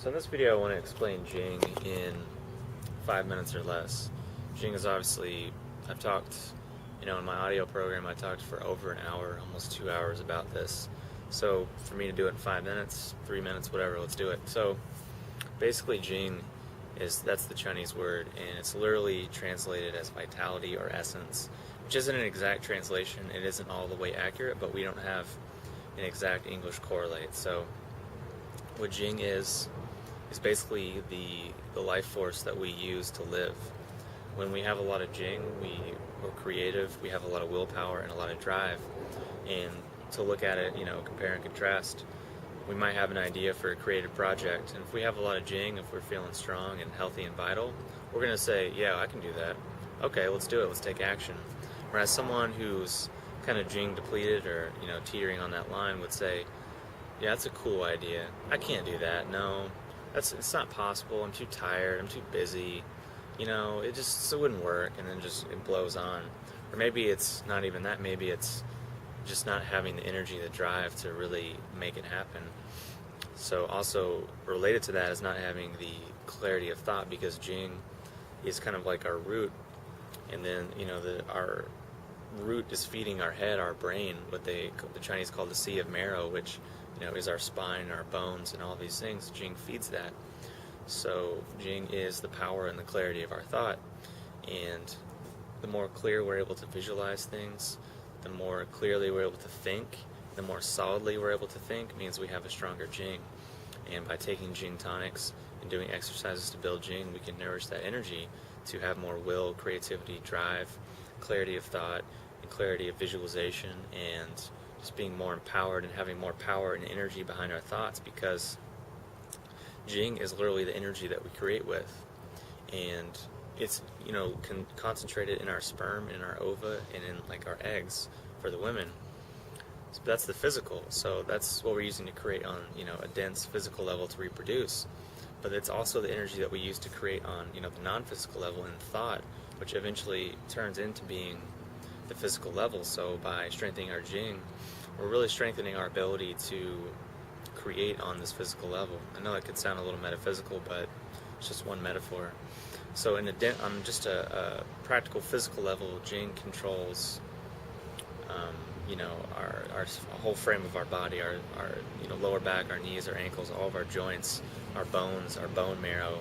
So in this video I want to explain jing in 5 minutes or less. Jing is obviously, I've talked, in my audio program I talked for over an hour, almost 2 hours about this. So for me to do it in 5 minutes, 3 minutes, whatever, let's do it. So basically jing that's the Chinese word, and it's literally translated as vitality or essence, which isn't an exact translation. It isn't all the way accurate, but we don't have an exact English correlate. So what jing is basically the life force that we use to live. When we have a lot of jing, we're creative, we have a lot of willpower and a lot of drive. And to look at it, compare and contrast, we might have an idea for a creative project, and if we have a lot of jing, if we're feeling strong and healthy and vital, we're going to say, yeah, I can do that. Okay, let's do it, let's take action. Whereas someone who's kind of jing depleted or teetering on that line would say, yeah, that's a cool idea, I can't do that, no, it's not possible, I'm too tired, I'm too busy, it wouldn't work, and then it blows on. Or maybe it's not even that, maybe it's just not having the energy, the drive to really make it happen. So also related to that is not having the clarity of thought, because jing is kind of like our root, and then our root is feeding our head, our brain, what the Chinese call the sea of marrow, which is our spine, our bones, and all these things. Jing feeds that. So jing is the power and the clarity of our thought, and the more clear we're able to visualize things, the more clearly we're able to think, the more solidly we're able to think, means we have a stronger jing. And by taking jing tonics and doing exercises to build jing, we can nourish that energy to have more will, creativity, drive, clarity of thought, and clarity of visualization, and just being more empowered and having more power and energy behind our thoughts, because jing is literally the energy that we create with. And it's concentrated in our sperm, in our ova, and in our eggs for the women. So that's the physical. So that's what we're using to create on a dense physical level to reproduce. But it's also the energy that we use to create on the non-physical level in thought, which eventually turns into being the physical level. So by strengthening our jing, we're really strengthening our ability to create on this physical level. I know that could sound a little metaphysical, but it's just one metaphor. So on just a practical physical level, jing controls our whole frame of our body, our lower back, our knees, our ankles, all of our joints, our bones, our bone marrow,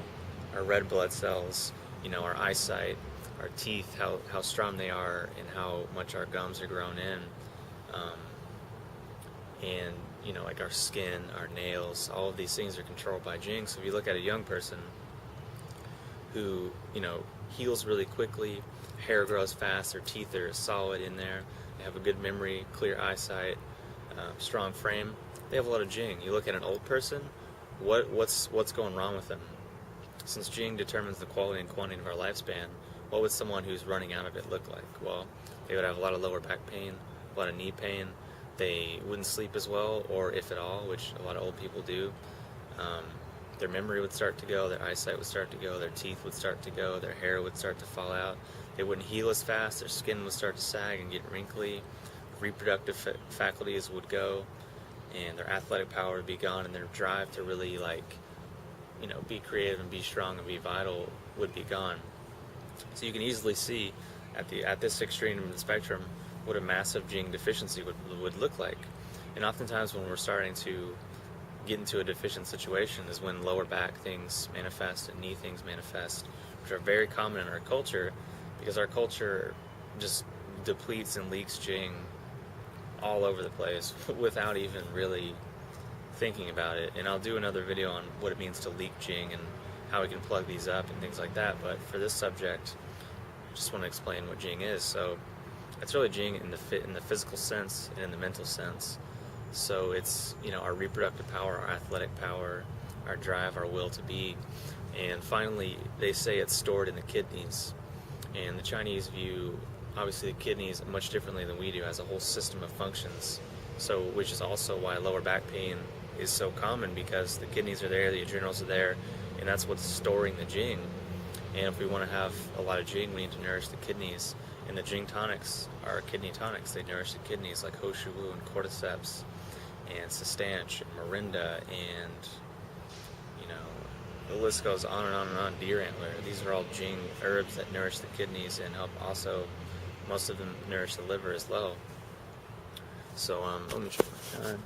our red blood cells, our eyesight, our teeth, how strong they are, and how much our gums are grown in, and our skin, our nails, all of these things are controlled by jing. So if you look at a young person who heals really quickly, hair grows fast, their teeth are solid in there, they have a good memory, clear eyesight, strong frame, they have a lot of jing. You look at an old person, what's going wrong with them? Since jing determines the quality and quantity of our lifespan, what would someone who's running out of it look like? Well, they would have a lot of lower back pain, a lot of knee pain, they wouldn't sleep as well, or if at all, which a lot of old people do. Their memory would start to go, their eyesight would start to go, their teeth would start to go, their hair would start to fall out, they wouldn't heal as fast, their skin would start to sag and get wrinkly, reproductive faculties would go, and their athletic power would be gone, and their drive to really be creative and be strong and be vital would be gone. So you can easily see at this extreme of the spectrum what a massive jing deficiency would look like. And oftentimes when we're starting to get into a deficient situation is when lower back things manifest and knee things manifest, which are very common in our culture, because our culture just depletes and leaks jing all over the place without even really thinking about it. And I'll do another video on what it means to leak jing and how we can plug these up and things like that, but for this subject I just want to explain what jing is. So it's really jing in the physical sense and in the mental sense. So it's our reproductive power, our athletic power, our drive, our will to be. And finally, they say it's stored in the kidneys. And the Chinese view, obviously, the kidneys much differently than we do, as a whole system of functions. So, which is also why lower back pain is so common, because the kidneys are there, the adrenals are there, and that's what's storing the jing. And if we want to have a lot of jing, we need to nourish the kidneys. And the jing tonics are kidney tonics. They nourish the kidneys, like Ho Shu Wu and Cordyceps and Sustanch and Morinda and the list goes on and on and on. Deer antler. These are all jing herbs that nourish the kidneys and help also, most of them nourish the liver as well. So let me check my time.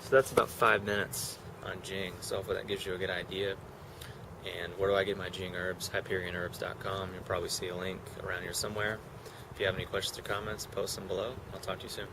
So that's about 5 minutes on jing. So hopefully that gives you a good idea. And where do I get my jing herbs? HyperionHerbs.com. You'll probably see a link around here somewhere. If you have any questions or comments, post them below. I'll talk to you soon.